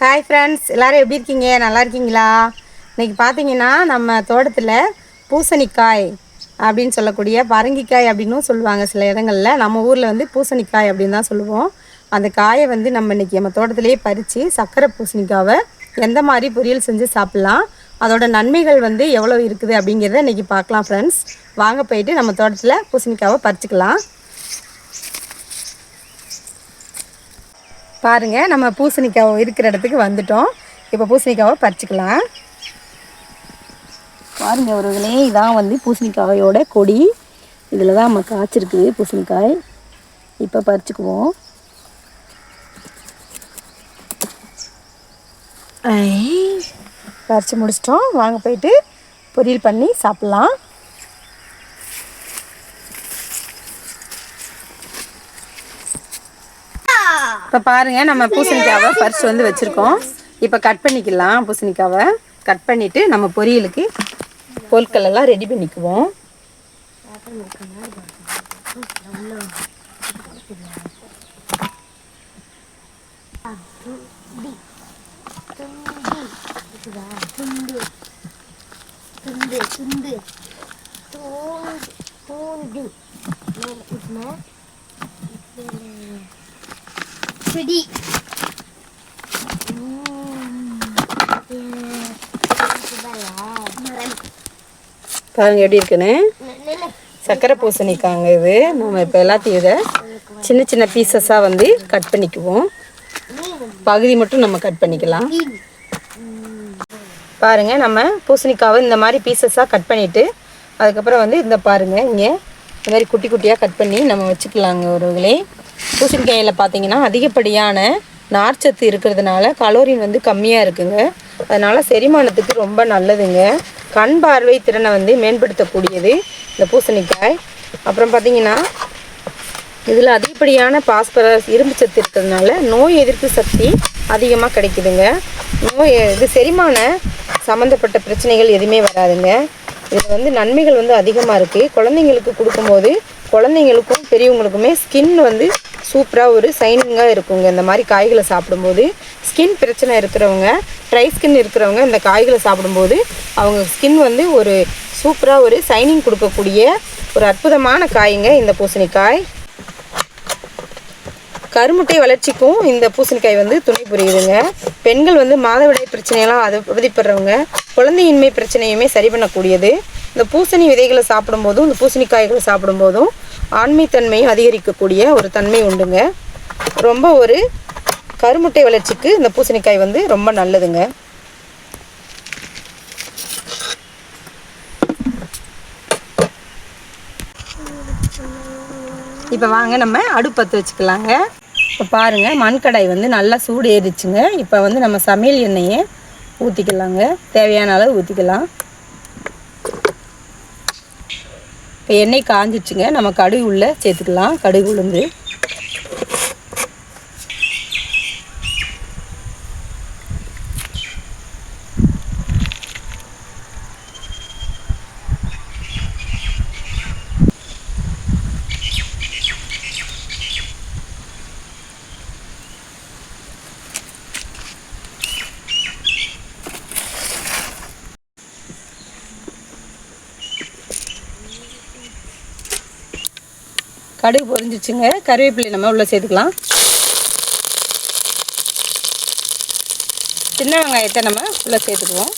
Hi friends, எல்லோரும் எப்படி இருக்கீங்க? நல்லா இருக்கீங்களா? இன்றைக்கி பார்த்தீங்கன்னா நம்ம தோட்டத்தில் பூசணிக்காய் அப்படின்னு சொல்லக்கூடிய பரங்கிக்காய் அப்படின்னும் சொல்லுவாங்க. சில இடங்களில் நம்ம ஊரில் வந்து பூசணிக்காய் அப்படின்னு தான் சொல்லுவோம். அந்த காயை வந்து நம்ம இன்றைக்கி நம்ம தோட்டத்திலேயே பறித்து சக்கரை பூசணிக்காவை எந்த மாதிரி பொரியல் செஞ்சு சாப்பிட்லாம், அதோட நன்மைகள் வந்து எவ்வளோ இருக்குது அப்படிங்கிறத இன்றைக்கி பார்க்கலாம் ஃப்ரெண்ட்ஸ். வாங்க போயிட்டு நம்ம தோட்டத்தில் பூசணிக்காவை பறிச்சுக்கலாம். பாருங்கள், நம்ம பூசணிக்காவை இருக்கிற இடத்துக்கு வந்துட்டோம். இப்போ பூசணிக்காவை பறிச்சுக்கலாம். பாருங்கள் ஒருவர்களே, இதான் வந்து பூசணிக்காயோட கொடி. இதில் தான் நம்ம காய்ச்சிருக்குது பூசணிக்காய். இப்போ பறிச்சுக்குவோம். பறித்து முடிச்சிட்டோம். வாங்க போயிட்டு பொரியல் பண்ணி சாப்பிட்லாம். இப்போ பாருங்கள், நம்ம பூசணிக்காவை பறித்து வந்து வச்சுருக்கோம். இப்போ கட் பண்ணிக்கலாம். பூசணிக்காவை கட் பண்ணிவிட்டு நம்ம பொரியலுக்கு பொருட்கள் எல்லாம் ரெடி பண்ணிக்குவோம். பாருங்க எப்படி இருக்குன்னு. சக்கரை பூசணிக்காங்க இது. நம்ம இப்போ எல்லாத்தையும் இதை சின்ன சின்ன பீசஸாக வந்து கட் பண்ணிக்குவோம். பகுதி மட்டும் நம்ம கட் பண்ணிக்கலாம். பாருங்கள், நம்ம பூசணிக்காவை இந்த மாதிரி பீசஸாக கட் பண்ணிவிட்டு அதுக்கப்புறம் வந்து இந்த பாருங்கள் இங்கே இந்த மாதிரி குட்டி குட்டியாக கட் பண்ணி நம்ம வச்சுக்கலாங்க. ஒருவர்களே, பூசணிக்காயில் பார்த்தீங்கன்னா அதிகப்படியான நார்ச்சத்து இருக்கிறதுனால கலோரின் வந்து கம்மியாக இருக்குங்க. அதனால் செரிமானத்துக்கு ரொம்ப நல்லதுங்க. கண் பார்வை திறனை வந்து மேம்படுத்தக்கூடியது இந்த பூசணிக்காய். அப்புறம் பார்த்திங்கன்னா இதில் அதிகப்படியான பாஸ்பரஸ், இரும்பு சத்து இருக்கிறதுனால நோய் எதிர்ப்பு சக்தி அதிகமாக கிடைக்குதுங்க. இது செரிமான சம்மந்தப்பட்ட பிரச்சனைகள் எதுவுமே வராதுங்க. இதில் வந்து நன்மைகள் வந்து அதிகமாக இருக்குது. குழந்தைங்களுக்கு கொடுக்கும்போது குழந்தைங்களுக்கும் பெரியவங்களுக்குமே ஸ்கின் வந்து சூப்பராக ஒரு சைனிங்காக இருக்குங்க. இந்த மாதிரி காய்களை சாப்பிடும்போது ஸ்கின் பிரச்சனை இருக்கிறவங்க, ட்ரை ஸ்கின் இருக்கிறவங்க இந்த காய்களை சாப்பிடும்போது அவங்க ஸ்கின் வந்து ஒரு சூப்பராக ஒரு சைனிங் கொடுக்கக்கூடிய ஒரு அற்புதமான காய்ங்க இந்த பூசணிக்காய். கருமுட்டை வளர்ச்சிக்கும் இந்த பூசணிக்காய் வந்து துணை புரியுதுங்க. பெண்கள் வந்து மாதவிடாய் பிரச்சனையெல்லாம் அவதிப்படுறவங்க, குழந்தையின்மை பிரச்சனையுமே சரி பண்ணக்கூடியது. இந்த பூசணி விதைகளை சாப்பிடும்போதும் இந்த பூசணிக்காய்களை சாப்பிடும்போதும் ஆண்மைத்தன்மையும் அதிகரிக்கக்கூடிய ஒரு தன்மை உண்டுங்க. ரொம்ப ஒரு கருமுட்டை வளர்ச்சிக்கு இந்த பூசணிக்காய் வந்து ரொம்ப நல்லதுங்க. இப்போ வாங்க நம்ம அடுப்பு பற்ற வச்சுக்கலாங்க. இப்போ பாருங்கள், மண்கடாய் வந்து நல்லா சூடு ஏறிச்சுங்க. இப்போ வந்து நம்ம சமையல் எண்ணெயை ஊற்றிக்கலாங்க. தேவையான அளவு ஊற்றிக்கலாம். இப்போ எண்ணெய் காஞ்சிடுச்சுங்க. நம்ம கடுகு உள்ளே சேர்த்துக்கலாம். கடுகு உளுந்து, கடுகு பொரிஞ்சிச்சுங்க. கருவேப்பிலை நம்ம உள்ளே சேர்த்துக்கலாம். சின்ன வெங்காயத்தை நம்ம உள்ளே சேர்த்துக்குவோம்.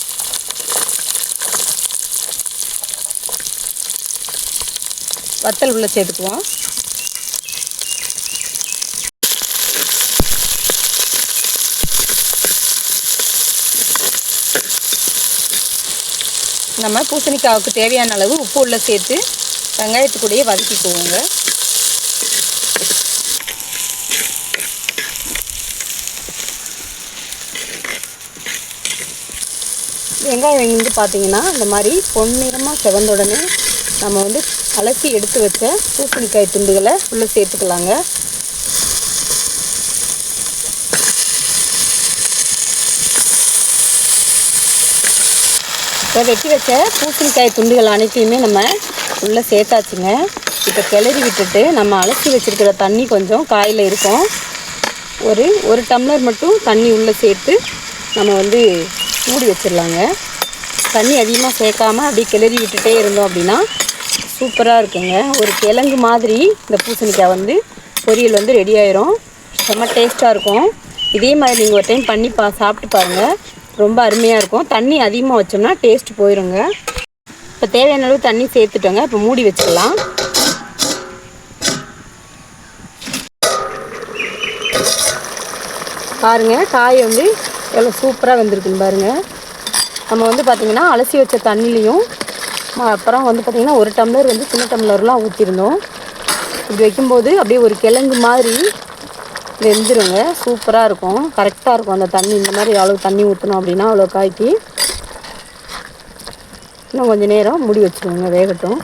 வத்தல் உள்ளே சேர்த்துக்குவோம். நம்ம பூசணிக்காவுக்கு தேவையான அளவு உப்பு உள்ளே சேர்த்து வெங்காயத்துக்கூடையே வதக்கிக்குவோங்க. வெங்காயம் வந்து பார்த்திங்கன்னா இந்த மாதிரி பொன்னிறமாக செவந்த உடனே நம்ம வந்து அலசி எடுத்து வச்ச பூசணிக்காய் துண்டுகளை உள்ளே சேர்த்துக்கலாங்க. இப்போ வெட்டி வச்ச பூசணிக்காய் துண்டுகள் அனைத்தையுமே நம்ம உள்ளே சேர்த்தாச்சுங்க. இப்போ கிளறி விட்டுட்டு நம்ம அலசி வச்சுருக்கிற தண்ணி கொஞ்சம் காயில் இருக்கும். ஒரு டம்ளர் மட்டும் தண்ணி உள்ளே சேர்த்து நம்ம வந்து மூடி வச்சிடலாங்க. தண்ணி அதிகமாக சேர்க்காமல் அப்படியே கிளறி விட்டுட்டே இருந்தோம் அப்படின்னா சூப்பராக இருக்குங்க. ஒரு கிழங்கு மாதிரி இந்த பூசணிக்காய் வந்து பொரியல் வந்து ரெடி ஆயிரும். செம்ம டேஸ்ட்டாக இருக்கும். இதே மாதிரி நீங்கள் ஒரு டைம் பண்ணி சாப்பிட்டு பாருங்கள். ரொம்ப அருமையாக இருக்கும். தண்ணி அதிகமாக வச்சோம்னா டேஸ்ட் போயிடுங்க. இப்போ தேவையான அளவு தண்ணி சேர்த்துட்டோங்க. இப்போ மூடி வச்சுக்கலாம். பாருங்கள் காய் வந்து எவ்வளோ சூப்பராக வெந்திருக்குன்னு பாருங்கள். நம்ம வந்து பார்த்திங்கன்னா அலசி வச்ச தண்ணிலையும் அப்புறம் வந்து பார்த்திங்கன்னா ஒரு டம்ளர் வந்து சின்ன டம்ளர்லாம் ஊற்றிருந்தோம். இப்படி வைக்கும்போது அப்படியே ஒரு கிழங்கு மாதிரி வெந்துருங்க. சூப்பராக இருக்கும். கரெக்டாக இருக்கும் அந்த தண்ணி. இந்த மாதிரி அளவு தண்ணி ஊற்றணும் அப்படின்னா அவ்வளோ காய்க்கு. இன்னும் கொஞ்சம் நேரம் மூடி வச்சுருவோங்க, வேகட்டும்.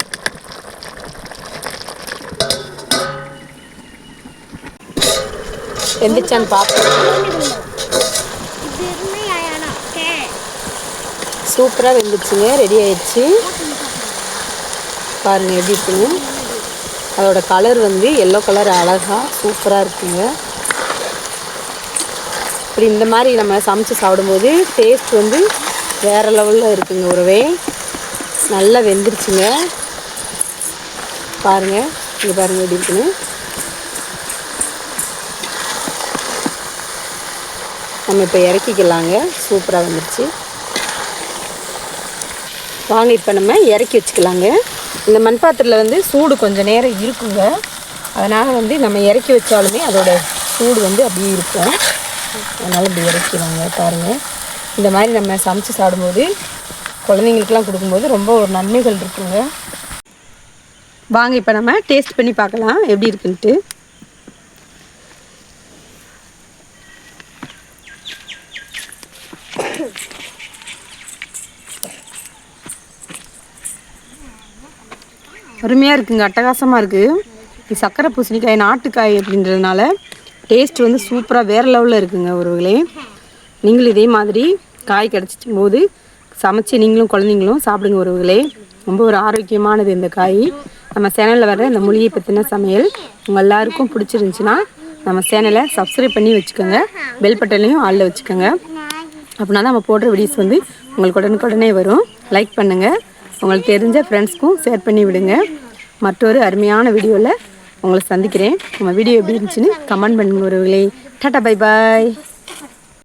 வெந்துச்சான்னு பார்ப்போம். சூப்பராக வெந்துச்சுங்க. ரெடி ஆயிடுச்சு. பாருங்கள் எப்படி இருக்குங்க. அதோட கலர் வந்து எல்லோ கலர் அழகாக சூப்பராக இருக்குங்க. இப்படி இந்த மாதிரி நம்ம சமைச்சு சாப்பிடும்போது டேஸ்ட் வந்து வேறு லெவலில் இருக்குங்க. ஒருவே நல்லா வெந்துருச்சுங்க. பாருங்கள், இங்கே பாருங்கள் எப்படி இருக்குன்னு. நம்ம இப்போ இறக்கிக்கலாங்க. சூப்பராக வந்துருச்சு. வாங்க இப்போ நம்ம இறக்கி வச்சுக்கலாங்க. இந்த மண் பாத்திரத்தில் வந்து சூடு கொஞ்சம் நேரம் இருக்குங்க. அதனால் வந்து நம்ம இறக்கி வச்சாலுமே அதோட சூடு வந்து அப்படியே இருக்கும். அதனால் இப்படி இறக்கிடுவாங்க. பாருங்கள், இந்த மாதிரி நம்ம சமைச்சு சாப்பிடும்போது குழந்தைங்களுக்கெல்லாம் கொடுக்கும்போது ரொம்ப ஒரு நன்மைகள் இருக்குங்க. வாங்க இப்போ நம்ம டேஸ்ட் பண்ணி பார்க்கலாம் எப்படி இருக்குன்ட்டு. அருமையாக இருக்குங்க. அட்டகாசமாக இருக்குது. இது சக்கரை பூசணிக்காய் நாட்டுக்காய் அப்படின்றதுனால டேஸ்ட் வந்து சூப்பராக வேறு லெவலில் இருக்குங்க. ஒருவர்களே நீங்களும் இதே மாதிரி காய் கிடச்சிக்கும் போது சமைச்சு நீங்களும் குழந்தைங்களும் சாப்பிடுங்க. ஒருவர்களே ரொம்ப ஒரு ஆரோக்கியமானது இந்த காய். நம்ம சேனலில் வர இந்த மூலிகை பற்றின சமையல் உங்கள் எல்லாருக்கும் பிடிச்சிருந்துச்சின்னா நம்ம சேனலை சப்ஸ்கிரைப் பண்ணி வச்சுக்கோங்க. பெல் பட்டனையும் ஆளில் வச்சுக்கோங்க. அப்படின்னா தான் நம்ம போடுற வீடியோஸ் வந்து உங்களுக்கு உடனுக்குடனே வரும். லைக் பண்ணுங்கள். உங்களுக்கு தெரிஞ்ச ஃப்ரெண்ட்ஸ்க்கும் ஷேர் பண்ணி விடுங்க. மற்றொரு அருமையான வீடியோவில் உங்களை சந்திக்கிறேன். நம்ம வீடியோ எப்படி இருந்துச்சுன்னு கமெண்ட் பண்ணுங்க. ஒருவர்களே டாட்டா பை பாய்.